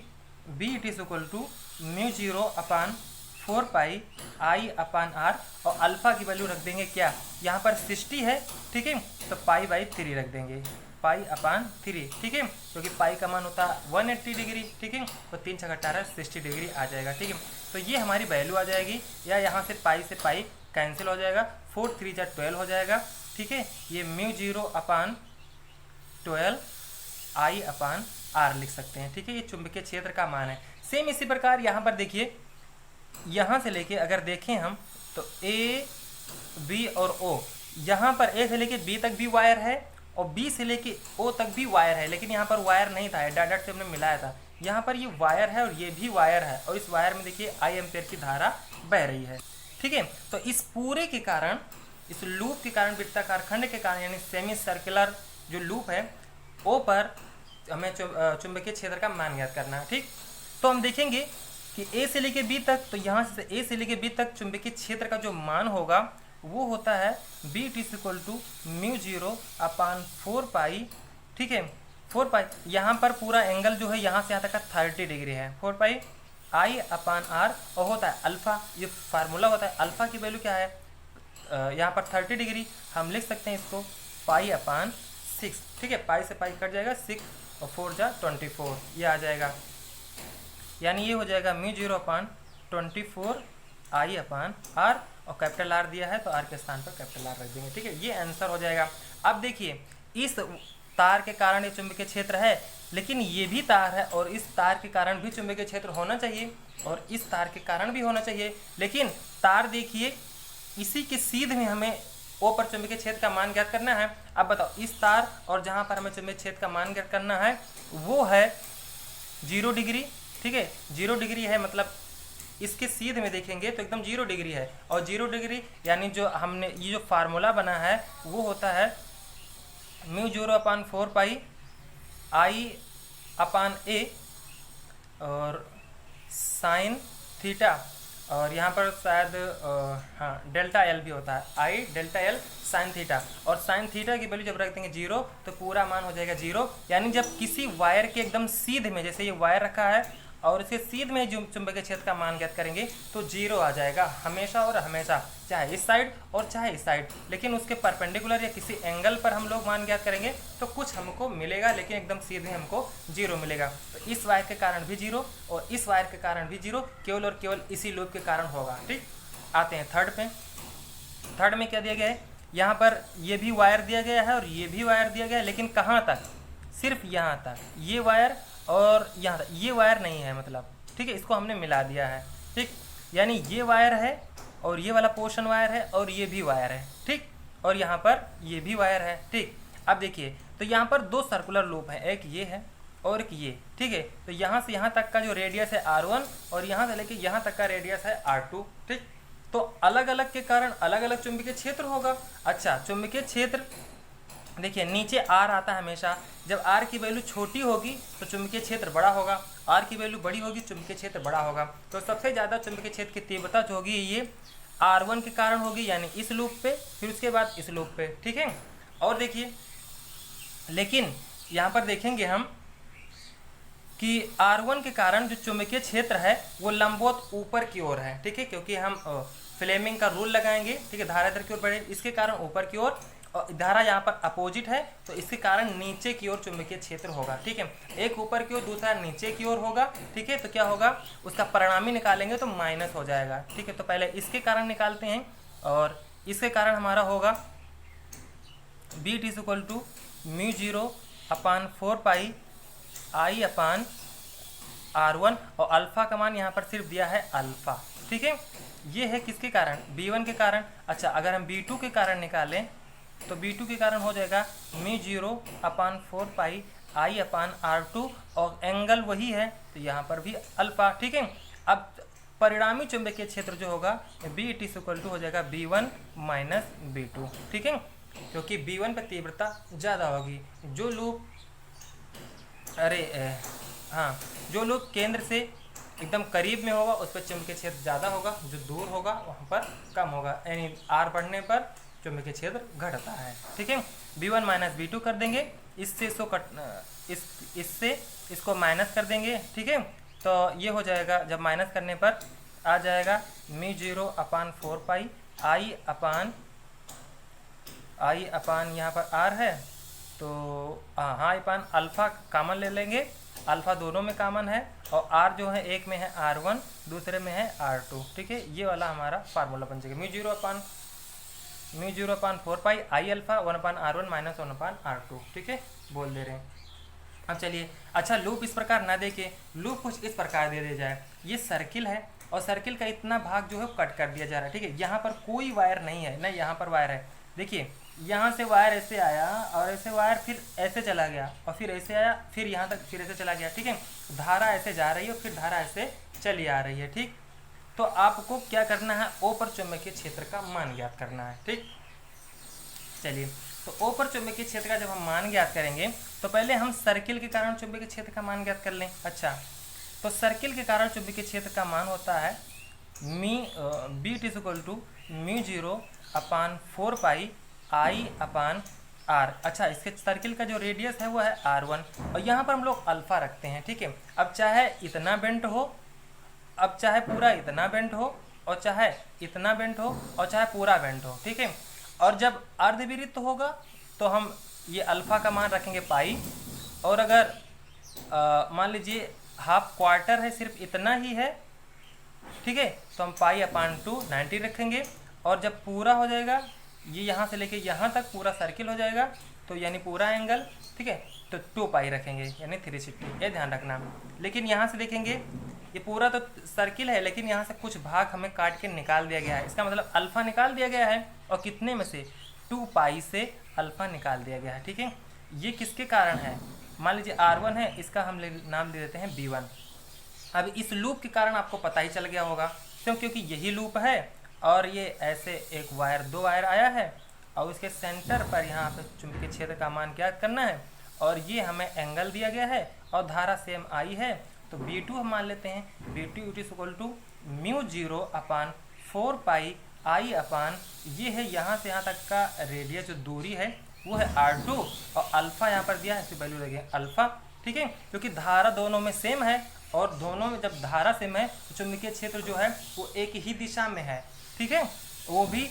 B it is equal to mu zero upon 4 pi I upon R, और अल्फा की वैल्यू रख देंगे क्या, यहाँ पर 60 है, ठीक है, तो पाई बाई 3 रख देंगे, पाई अपान 3, ठीक है, क्योंकि पाई का मान होता है 180 डिग्री, ठीक है, तो 3 छः 18 60 डिग्री आ जाएगा, ठीक है। तो ये हमारी वैल्यू आ जाएगी, या यहाँ से पाई कैंसिल हो जाएगा, 4 3 जा 12 हो जाएगा, ठीक है। ये mu zero upon 12 I upon R लिख सकते हैं, ठीक है, ये चुंबकीय क्षेत्र का मान है। सेम इसी प्रकार यहाँ पर देखिए, यहाँ से लेके अगर देखें हम तो ए बी और ओ, यहाँ पर ए से लेके बी तक भी वायर है और बी से लेके ओ तक भी वायर है, लेकिन यहाँ पर वायर नहीं था, डॉट से हमने मिलाया था। यहाँ पर ये वायर है और ये भी वायर है, और इस वायर में देखिए आई एम्पेयर की धारा बह रही है, ठीक है। तो इस पूरे के कारण, इस लूप के कारण, वृत्ताकार खंड के कारण, यानी सेमी सर्कुलर जो लूप है, ओ पर हमें चुंबकीय क्षेत्र का मान ज्ञात करना है, ठीक। तो हम देखेंगे कि ए से लेके बी तक, तो यहाँ से ए से लेके बी तक चुंबकीय क्षेत्र का जो मान होगा वो होता है B T equal to mu zero upon 4 pi, ठीक है, 4 पाई, यहाँ पर पूरा एंगल जो है यहाँ से यहाँ तक का 30 डिग्री है, 4 पाई आई अपान आर, और होता है अल्फा, ये फार्मूला होता है, अल्फा की वैल्यू क्या है, यहाँ पर 30 डिग्री, हम लिख सकते हैं इसको पाई अपान 6, ठीक है, पाई से पाई कट जाएगा, 6 और 4 जा 24, ये आ जाएगा, यानी ये हो जाएगा mu zero upon 24 I upon R, और कैपिटल आर दिया है तो आर के स्थान पर कैपिटल आर रख देंगे, ठीक है, ये आंसर हो जाएगा। अब देखिए, इस तार के कारण ये चुंबकीय क्षेत्र है, लेकिन ये भी तार है, और इस तार के कारण भी चुंबकीय क्षेत्र होना चाहिए, और इस तार के कारण भी होना चाहिए, लेकिन तार देखिए इसी के सीध में हमें ओ पर चुंबकीय क्षेत्र का मान ज्ञात करना है। अब बताओ, इस तार और जहाँ पर हमें चुंबकीय क्षेत्र का मान ज्ञात करना है वो है 0 डिग्री, ठीक है, 0 डिग्री है, मतलब इसके सीध में देखेंगे तो एकदम 0 डिग्री है, और 0 डिग्री यानी जो हमने ये जो फार्मूला बना है वो होता है mu zero upon 4 pi I अपान ए और साइन थीटा, और यहाँ पर शायद हाँ डेल्टा एल भी होता है, आई डेल्टा एल साइन थीटा, और साइन थीटा की वैल्यू जब रख देंगे 0 तो पूरा मान हो जाएगा 0, यानी जब किसी वायर के एकदम सीध में, जैसे ये वायर रखा है और इसके सीध में जो चुंबकीय क्षेत्र का मान ज्ञात करेंगे तो 0 आ जाएगा हमेशा और हमेशा, चाहे इस साइड और चाहे इस साइड, लेकिन उसके परपेंडिकुलर या किसी एंगल पर हम लोग मान ज्ञात करेंगे तो कुछ हमको मिलेगा, लेकिन एकदम सीधे हमको 0 मिलेगा। तो इस वायर के कारण भी 0 और इस वायर के कारण भी 0, केवल और केवल इसी लूप के कारण होगा, ठीक। आते हैं थर्ड पे। थर्ड में क्या दिया गया है, यहाँ पर ये भी वायर दिया गया है और ये भी वायर दिया गया है, लेकिन कहाँ तक, सिर्फ यहाँ तक, ये वायर और यहाँ तक, ये वायर नहीं है मतलब, ठीक है, इसको हमने मिला दिया है, ठीक, यानी ये वायर है और ये वाला पोर्शन वायर है और ये भी वायर है, ठीक, और यहाँ पर ये भी वायर है, ठीक। अब देखिए, तो यहाँ पर 2 सर्कुलर लूप हैं, एक ये है और एक ये, ठीक है, तो यहाँ से यहाँ तक का जो रेडियस है R1 और यहाँ से लेके यहाँ तक का रेडियस है R2, ठीक। तो अलग अलग के कारण अलग अलग चुंबकीय क्षेत्र होगा। अच्छा, चुंबकीय क्षेत्र देखिए नीचे आर आता है हमेशा, जब आर की वैल्यू छोटी होगी तो चुंबकीय क्षेत्र बड़ा होगा, आर की वैल्यू बड़ी होगी चुंबकीय क्षेत्र बड़ा होगा। तो सबसे ज़्यादा चुंबकीय क्षेत्र की तीव्रता जो होगी ये R1 के कारण होगी, यानी इस लूप पे, फिर उसके बाद इस लूप पे, ठीक है। और देखिए, लेकिन यहाँ पर देखेंगे हम कि R1 के कारण जो चुंबकीय क्षेत्र है वो लंबवत ऊपर की ओर है, ठीक है, क्योंकि हम फ्लेमिंग का रूल लगाएंगे, ठीक है, धारा इधर की ओर बढ़े, इसके कारण ऊपर की ओर, और धारा यहाँ पर अपोजिट है तो इसके कारण नीचे की ओर चुंबकीय क्षेत्र होगा, ठीक है, एक ऊपर की ओर दूसरा नीचे की ओर होगा, ठीक है। तो क्या होगा, उसका परिणामी निकालेंगे तो माइनस हो जाएगा, ठीक है। तो पहले इसके कारण निकालते हैं, और इसके कारण हमारा होगा B T equal to mu zero upon 4 pi I upon R1, और अल्फा का मान यहाँ पर सिर्फ दिया है अल्फा, ठीक है। ये है किसके कारण, B1 के कारण। अच्छा, अगर हम B2 के कारण निकालें तो B2 के कारण हो जाएगा mu zero upon 4 pi I upon R2, और एंगल वही है तो यहाँ पर भी अल्फा, ठीक है। अब परिणामी चुंबकीय क्षेत्र जो होगा बी टी इक्वल टू हो जाएगा B1 माइनस B2, ठीक है, क्योंकि B1 पर तीव्रता ज़्यादा होगी। जो लूप जो लूप केंद्र से एकदम करीब में होगा उस पर चुंबकीय क्षेत्र ज़्यादा होगा, जो दूर होगा वहाँ पर कम होगा, यानी आर बढ़ने पर चुंबकीय क्षेत्र घटता है। ठीक है, V1 माइनस V2 कर देंगे, इससे इससे इसको माइनस कर देंगे। ठीक है, तो ये हो जाएगा, जब माइनस करने पर आ जाएगा μ0 अपान 4 पाई आई अपान यहाँ पर आर है, तो हाँ अपान अल्फ़ा कामन ले लेंगे, अल्फ़ा दोनों में कामन है, और आर जो है एक में है R1 दूसरे में है R2। ठीक है, ये वाला हमारा फार्मूला बन जाएगा μ0 अपान 4 पाई आई अल्फ़ा 1 अपान R1 माइनस 1 अपान R2। ठीक है, बोल दे रहे हैं। अब चलिए, अच्छा लूप इस प्रकार ना दे के लूप कुछ इस प्रकार दे दिया जाए, ये सर्किल है और सर्किल का इतना भाग जो है कट कर दिया जा रहा है। ठीक है, यहाँ पर कोई वायर नहीं है, ना यहाँ पर वायर है, देखिए यहाँ से वायर ऐसे आया और ऐसे वायर फिर ऐसे चला गया और फिर ऐसे आया, फिर यहाँ तक फिर ऐसे चला गया। ठीक है, धारा ऐसे जा रही है और फिर धारा ऐसे चली आ रही है। ठीक, तो आपको क्या करना है, ओ पर चुंबकीय क्षेत्र का मान ज्ञात करना है। ठीक, चलिए, तो ओ पर चुंबकीय क्षेत्र का जब हम मान ज्ञात करेंगे तो पहले हम सर्किल के कारण चुंबकीय क्षेत्र का मान ज्ञात कर लें। अच्छा, तो सर्किल के कारण चुंबकीय क्षेत्र का मान होता है B=μ0 upon 4 pi I upon are. अच्छा, इसके सर्किल का जो रेडियस है वो है R1 और यहाँ पर हम लोग अल्फ़ा रखते हैं। ठीक है, अब चाहे इतना बेंट हो, अब चाहे पूरा इतना बेंट हो, और चाहे इतना बेंट हो, और चाहे पूरा बेंट हो। ठीक है, और जब अर्धविरित होगा तो हम ये अल्फ़ा का मान रखेंगे पाई, और अगर मान लीजिए हाफ क्वार्टर है, सिर्फ इतना ही है, ठीक है, तो हम पाई अपान 2 90 रखेंगे, और जब पूरा हो जाएगा, ये यहाँ से लेके यहाँ तक पूरा सर्किल हो जाएगा, तो यानी पूरा एंगल, ठीक है, तो 2 पाई रखेंगे यानी 360, ये ध्यान रखना। लेकिन यहाँ से देखेंगे ये पूरा तो सर्किल है, लेकिन यहाँ से कुछ भाग हमें काट के निकाल दिया गया है, इसका मतलब अल्फ़ा निकाल दिया गया है, और कितने में से 2 पाई से अल्फ़ा निकाल दिया गया है। ठीक है, ये किसके कारण है, मान लीजिए R1 है, इसका हम नाम दे देते हैं B1। अब इस लूप के कारण आपको पता ही चल गया होगा, क्योंकि यही लूप है और ये ऐसे एक वायर, 2 वायर आया है, और उसके सेंटर पर यहाँ पे चुंबकीय क्षेत्र का मान क्या करना है, और ये हमें एंगल दिया गया है और धारा सेम आई है, तो B2 हम मान लेते हैं, B2 μ0 अपान 4 पाई आई अपान, ये है यहाँ से यहाँ तक का रेडियस, जो दूरी है वो है R2, और अल्फ़ा यहाँ पर दिया है, इसकी वैल्यू लगे अल्फ़ा। ठीक है, क्योंकि धारा दोनों में सेम है, और दोनों में जब धारा सेम है तो चुंबकीय क्षेत्र जो है वो एक ही दिशा में है। ठीक है, वो भी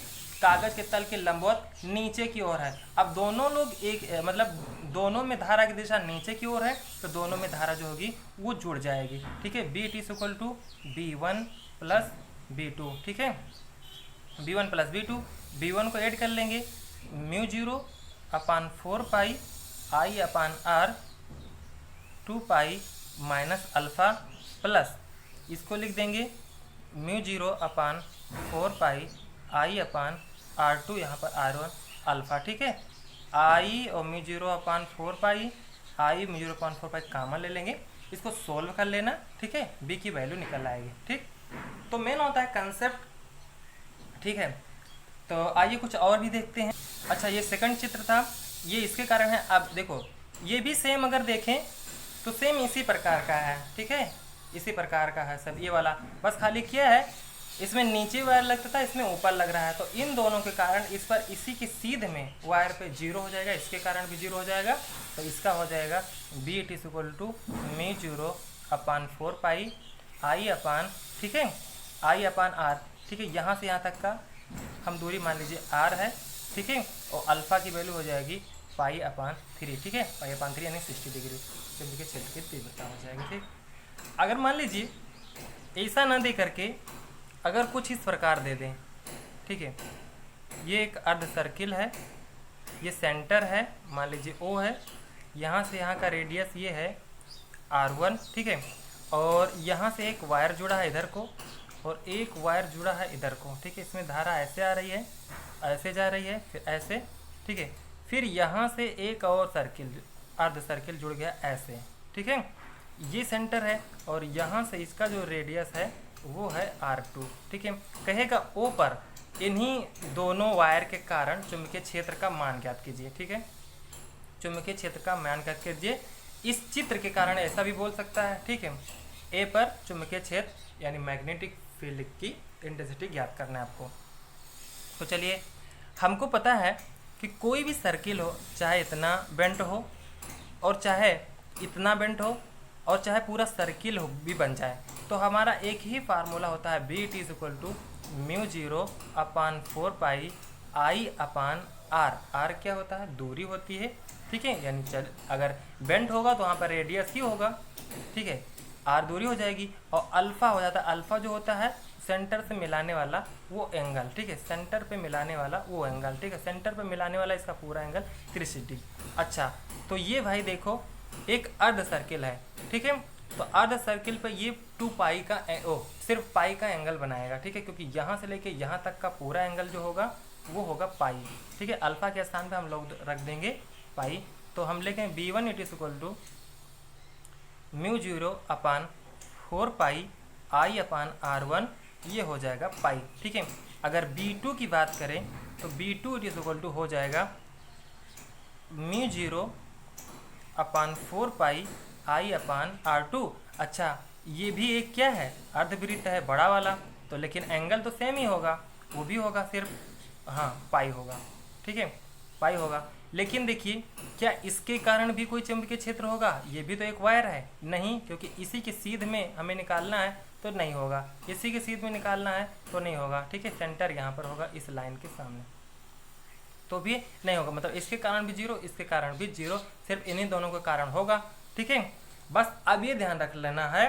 कागज के तल के लंबवत नीचे की ओर है। अब दोनों लोग एक मतलब दोनों में धारा की दिशा नीचे की ओर है, तो दोनों में धारा जो होगी वो जुड़ जाएगी। ठीक है, B=B1 प्लस B2। ठीक है, B1 प्लस B2, B1 को ऐड कर लेंगे, μ0 upon 4 pi I upon R 2 pi minus alpha plus, इसको लिख देंगे μ0 upon 4 pi I upon R2, यहाँ पर R1 अल्फ़ा। ठीक है, आई और μ0 अपान 4 पाई आई μ0 अपान 4 पाई कामन ले लेंगे, इसको सोल्व कर लेना। ठीक है, B की वैल्यू निकल आएगी। ठीक, तो मेन होता है कंसेप्ट। ठीक है, तो आइए कुछ और भी देखते हैं। अच्छा, ये सेकंड चित्र था, ये इसके कारण है। अब देखो, ये भी सेम अगर देखें तो सेम इसी प्रकार का है। ठीक है, इसी प्रकार का है सब, ये वाला बस खाली क्या है, इसमें नीचे वायर लगता था, इसमें ऊपर लग रहा है, तो इन दोनों के कारण इस पर इसी के सीध में वायर पे 0 हो जाएगा, इसके कारण भी 0 हो जाएगा, तो इसका हो जाएगा B=μ0 अपान 4 पाई आई अपान, ठीक है, आई अपान आर। ठीक है, यहाँ से यहाँ तक का हम दूरी मान लीजिए r है। ठीक है, और अल्फ़ा की वैल्यू हो जाएगी पाई अपान 3। ठीक है, पाई अपान 3 यानी 60 डिग्री चुंबकीय क्षेत्र की तीव्रता हो जाएगी। ठीक, अगर मान लीजिए ऐसा ना दे करके अगर कुछ इस प्रकार दे दें, ठीक है, ये एक अर्ध सर्किल है, ये सेंटर है, मान लीजिए O है, यहाँ से यहाँ का रेडियस ये है R1। ठीक है, और यहाँ से एक वायर जुड़ा है इधर को, और एक वायर जुड़ा है इधर को। ठीक है, इसमें धारा ऐसे आ रही है, ऐसे जा रही है, फिर ऐसे। ठीक है, फिर यहाँ से एक और सर्किल, अर्ध सर्किल जुड़ गया ऐसे। ठीक है, ये सेंटर है, और यहाँ से इसका जो रेडियस है वो है R2। ठीक है, कहेगा O पर इन्हीं दोनों वायर के कारण चुंबकीय क्षेत्र का मान ज्ञात कीजिए। ठीक है, चुंबकीय क्षेत्र का मान ज्ञात कीजिए। इस चित्र के कारण ऐसा भी बोल सकता है। ठीक है, ए पर चुंबकीय क्षेत्र यानी मैग्नेटिक फील्ड की इंटेंसिटी ज्ञात करना है आपको। तो चलिए, हमको पता है कि कोई भी सर्किल हो, चाहे इतना बेंट हो और चाहे इतना बेंट हो और चाहे पूरा सर्किल हो भी बन जाए, तो हमारा एक ही फार्मूला होता है B T is equal to mu zero upon 4 pi I upon R. R क्या होता है? दूरी होती है, ठीक है, यानी चल अगर बेंट होगा तो वहाँ पर रेडियस ही होगा, ठीक है, आर दूरी हो जाएगी और अल्फ़ा हो जाता है। अल्फ़ा जो होता है सेंटर से मिलाने वाला वो एंगल, ठीक है, सेंटर पे मिलाने वाला वो एंगल, ठीक है, सेंटर पे मिलाने वाला इसका पूरा एंगल 360। अच्छा, तो ये भाई देखो एक अर्ध सर्किल है, ठीक है, तो अर्ध सर्किल पे ये 2 पाई का सिर्फ पाई का एंगल बनाएगा, ठीक है, क्योंकि यहाँ से लेके यहाँ तक का पूरा एंगल जो होगा वो होगा पाई, ठीक है। अल्फ़ा के स्थान पे हम लोग रख देंगे पाई, तो हम लेंगे B1 it is equal to mu zero upon 4 pi I upon R1, ये हो जाएगा पाई, ठीक है। अगर B2 की बात करें तो B2 it is equal to हो जाएगा mu zero upon 4 pi I upon R2। अच्छा, ये भी एक क्या है? अर्धवृत्त है बड़ा वाला, तो लेकिन एंगल तो सेम ही होगा, वो भी होगा सिर्फ पाई होगा, ठीक है, पाई होगा। लेकिन देखिए, क्या इसके कारण भी कोई चुंबकीय क्षेत्र होगा? ये भी तो एक वायर है, नहीं, क्योंकि इसी के सीध में हमें निकालना है तो नहीं होगा, इसी के सीध में निकालना है तो नहीं होगा, ठीक है। सेंटर यहाँ पर होगा इस लाइन के सामने, तो भी नहीं होगा, मतलब इसके कारण भी जीरो, इसके कारण भी जीरो, सिर्फ इन्हीं दोनों के कारण होगा, ठीक है। बस अब ये ध्यान रख लेना है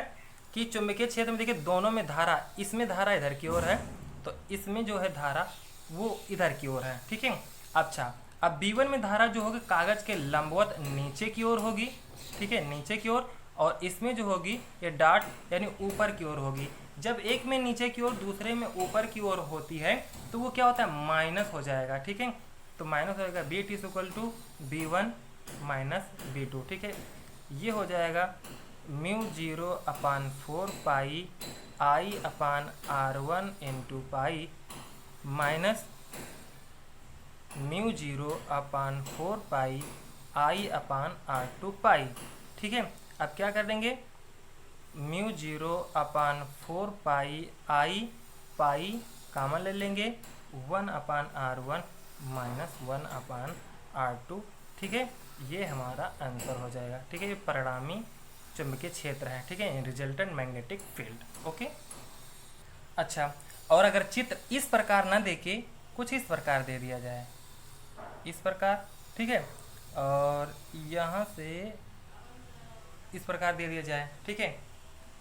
कि चुंबकीय क्षेत्र में देखिए दोनों में धारा, इसमें धारा इधर की ओर है तो इसमें जो है धारा वो इधर की ओर है, ठीक है। अच्छा, अब B1 में धारा जो होगी कागज के लंबवत नीचे की ओर होगी, ठीक है, नीचे की ओर, और इसमें जो होगी ये डॉट यानी ऊपर की ओर होगी। जब एक में नीचे की ओर दूसरे में ऊपर की ओर होती है तो वो क्या होता है? माइनस हो जाएगा, ठीक है, तो माइनस हो जाएगा B T equal to B1 minus B2, ठीक है। ये हो जाएगा mu zero upon 4 pi I upon R1 into pi minus mu zero upon 4 pi I upon R2 pi, ठीक है। अब क्या कर देंगे? म्यू जीरो अपान 4 पाई आई पाई कामन ले लेंगे, 1 अपान R1 माइनस 1 अपान R2, ठीक है। ये हमारा आंसर हो जाएगा, ठीक है, ये परिणामी चुंबकीय क्षेत्र है, ठीक है, रिजल्टेंट मैग्नेटिक फील्ड, ओके। अच्छा, और अगर चित्र इस प्रकार ना देके कुछ इस प्रकार दे दिया जाए, इस प्रकार, ठीक है, और यहाँ से इस प्रकार दे दिया जाए, ठीक है,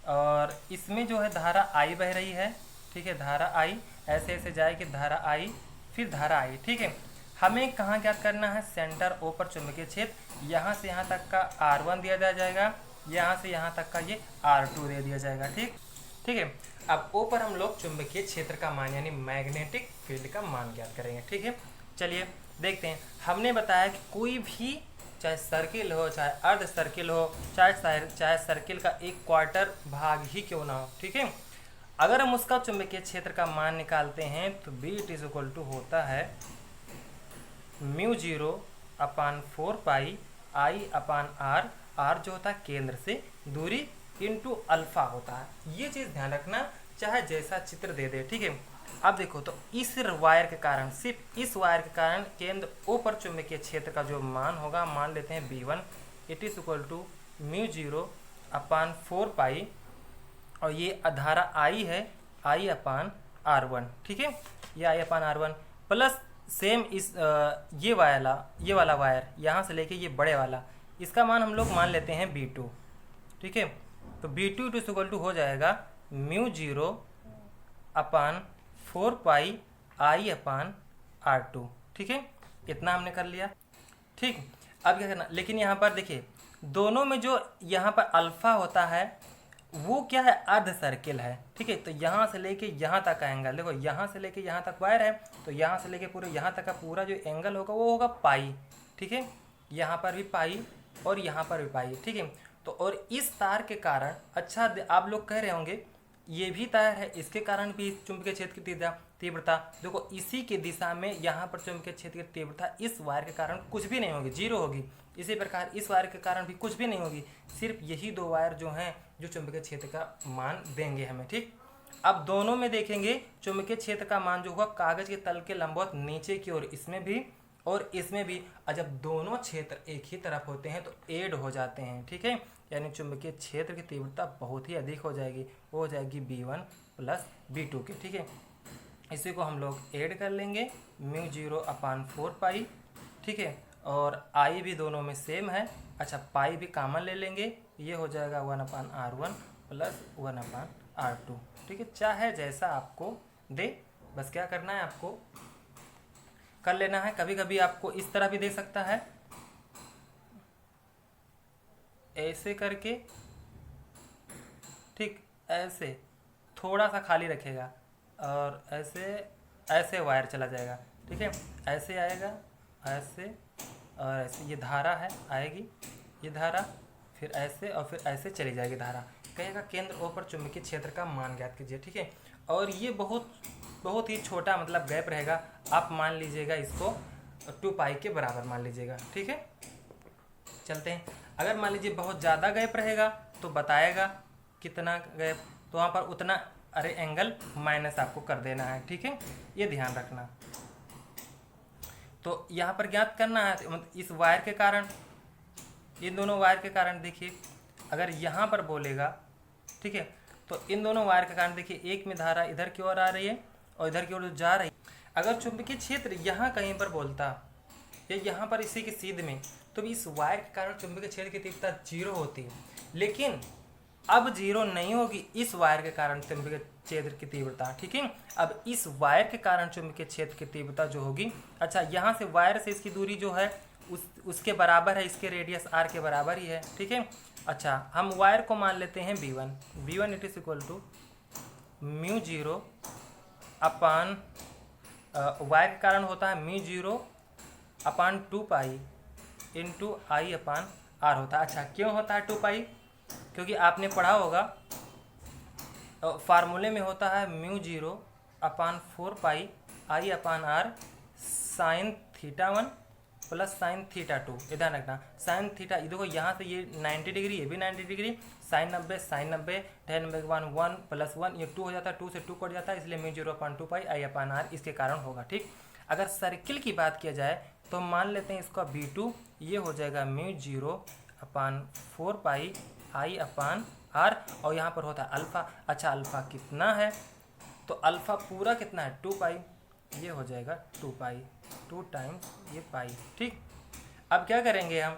और इसमें जो है धारा आई बह रही है, ठीक है, धारा आई ऐसे ऐसे जाएगी, धारा आई फिर धारा आई, ठीक है। हमें कहाँ ज्ञात करना है? सेंटर ओ पर चुंबकीय क्षेत्र, यहाँ से यहाँ तक का R1 दिया जाएगा, यहाँ से यहाँ तक का ये R2 दे दिया जाएगा, ठीक, ठीक है। अब ओ पर हम लोग चुंबकीय क्षेत्र का मान यानी मैग्नेटिक फील्ड का मान ज्ञात करेंगे, ठीक है। चलिए देखते हैं। हमने बताया कि कोई भी चाहे सर्किल हो, चाहे अर्ध सर्किल हो, चाहे सर्किल का 1/4 भाग ही क्यों ना हो, ठीक है, अगर हम उसका चुंबकीय क्षेत्र का मान निकालते हैं तो B it is equal to होता है mu zero upon 4 pi I upon R, R जो होता है केंद्र से दूरी इंटू अल्फा होता है। ये चीज़ ध्यान रखना, चाहे जैसा चित्र दे दे, ठीक है। अब देखो, तो इस वायर के कारण, सिर्फ इस वायर के कारण केंद्र ओ पर चुंबकीय क्षेत्र का जो मान होगा, मान लेते हैं B1 it is equal to mu zero upon 4 pi, और ये धारा आई है आई अपान R1, ठीक है, ये आई अपान R1 प्लस सेम इस ये वाला वायर यहाँ से लेके ये बड़े वाला, इसका मान हम लोग मान लेते हैं B2, ठीक है। तो B2 it is equal to हो जाएगा mu zero upon 4 pi I upon R2, ठीक है, इतना हमने कर लिया, ठीक। अब क्या करना, लेकिन यहाँ पर देखिए दोनों में जो यहाँ पर अल्फा होता है वो क्या है? अर्ध सर्किल है, ठीक है। तो यहाँ से लेके यहाँ तक का एंगल देखो, यहाँ से लेके यहाँ तक वायर है, तो यहाँ से लेके पूरे यहाँ तक का पूरा जो एंगल होगा वो होगा पाई, ठीक है, यहाँ पर भी पाई और यहाँ पर भी पाई, ठीक है। तो और इस तार के कारण, अच्छा आप लोग कह रहे होंगे ये भी तार है, इसके कारण भी चुंबकीय क्षेत्र की तीव्रता देखो इसी की दिशा में यहाँ पर चुंबकीय क्षेत्र की तीव्रता इस वायर के कारण कुछ भी नहीं होगी, जीरो होगी। इसी प्रकार इस वायर के कारण भी कुछ भी नहीं होगी, सिर्फ यही दो वायर जो हैं जो चुंबकीय क्षेत्र का मान देंगे हमें। ठीक, अब दोनों में देखेंगे चुंबकीय क्षेत्र का मान जो होगा कागज के तल के लंबवत नीचे की ओर, इसमें भी और इसमें भी। और जब दोनों क्षेत्र एक ही तरफ होते हैं तो ऐड हो जाते हैं। ठीक है, यानी चुंबकीय क्षेत्र की तीव्रता बहुत ही अधिक हो जाएगी, वो हो जाएगी B1 प्लस B2 के। ठीक है, इसी को हम लोग ऐड कर लेंगे μ0/4 ठीक है, और आई भी दोनों में सेम है। अच्छा, पाई भी कॉमन ले लेंगे, ये हो जाएगा 1/R1 प्लस 1/R2। ठीक है, चाहे जैसा आपको दे, बस क्या करना है आपको कर लेना है। कभी कभी आपको इस तरह भी दे सकता है, ऐसे करके, ठीक, ऐसे थोड़ा सा खाली रखेगा और ऐसे वायर चला जाएगा। ठीक है, ऐसे आएगा, ऐसे और ऐसे, ये धारा है आएगी, ये धारा, फिर ऐसे और फिर ऐसे चली जाएगी धारा। कहेगा केंद्र O पर चुंबकीय क्षेत्र का मान ज्ञात कीजिए। ठीक है, और ये बहुत ही छोटा मतलब गैप रहेगा, आप मान लीजिएगा इसको 2π के बराबर मान लीजिएगा। ठीक है, चलते हैं। अगर मान लीजिए बहुत ज़्यादा गैप रहेगा तो बताएगा कितना गैप, तो वहाँ पर उतना एंगल माइनस आपको कर देना है। ठीक है, ये ध्यान रखना। तो यहाँ पर ज्ञात करना है मतलब इस वायर के कारण, इन दोनों वायर के कारण देखिए, अगर यहाँ पर बोलेगा, ठीक है, तो इन दोनों वायर के कारण देखिए एक में धारा इधर की ओर आ रही है और इधर की ओर जो जा रही है। अगर चुंबकीय क्षेत्र यहाँ कहीं पर बोलता या यहाँ पर इसी के सीध में, तो इस वायर के कारण चुंबकीय क्षेत्र की तीव्रता 0 होती है। लेकिन अब 0 नहीं होगी इस वायर के कारण चुंबकीय क्षेत्र की तीव्रता। ठीक है, अब इस वायर के कारण चुंबकीय क्षेत्र की तीव्रता जो होगी, अच्छा यहाँ से वायर से इसकी दूरी जो है उसके बराबर है, इसके रेडियस r के बराबर ही है। ठीक है, अच्छा हम वायर को मान लेते हैं B1 it is equal to μ0 upon wire के कारण होता है μ0/2π इंटू I/r होता है। अच्छा, क्यों होता है 2π? क्योंकि आपने पढ़ा होगा फार्मूले में होता है μ0/4π I/r sin θ1 प्लस sin θ2। ध्यान रखना, sin थीटा, देखो यहाँ से ये 90 डिग्री, ये भी 90 डिग्री, sin 90 tan 90 1 प्लस 1, ये 2 हो जाता है, 2 से 2 कट जाता है, इसलिए μ0/2π I/r इसके कारण होगा। ठीक, अगर सर्किल की बात किया जाए तो मान लेते हैं इसका B2, ये हो जाएगा μ0/4π I/r, और यहाँ पर होता है अल्फ़ा। अच्छा, अल्फ़ा कितना है? तो अल्फ़ा पूरा कितना है? 2π, ये हो जाएगा 2π, 2 टाइम्स ये पाई। ठीक, अब क्या करेंगे हम,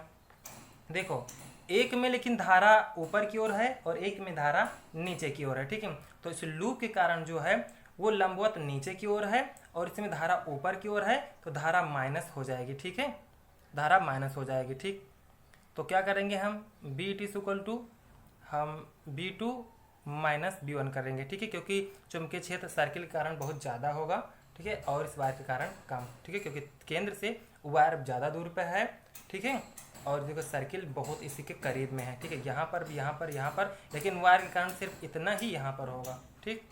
देखो एक में लेकिन धारा ऊपर की ओर है और एक में धारा नीचे की ओर है। ठीक है, तो इस लूप के कारण जो है वो लंबवत नीचे की ओर है और इसमें धारा ऊपर की ओर है, तो धारा माइनस हो जाएगी। ठीक है, धारा माइनस हो जाएगी। ठीक, तो क्या करेंगे हम, हम B2 माइनस B1 करेंगे। ठीक है, क्योंकि चुंबकीय क्षेत्र सर्किल के कारण बहुत ज़्यादा होगा। ठीक है, और इस वायर के कारण कम। ठीक है, क्योंकि केंद्र से वायर ज़्यादा दूर पे है। ठीक है, और देखो सर्किल बहुत इसी के करीब में है। ठीक है, यहाँ पर भी, यहाँ पर, लेकिन वायर के कारण सिर्फ इतना ही यहाँ पर होगा। ठीक।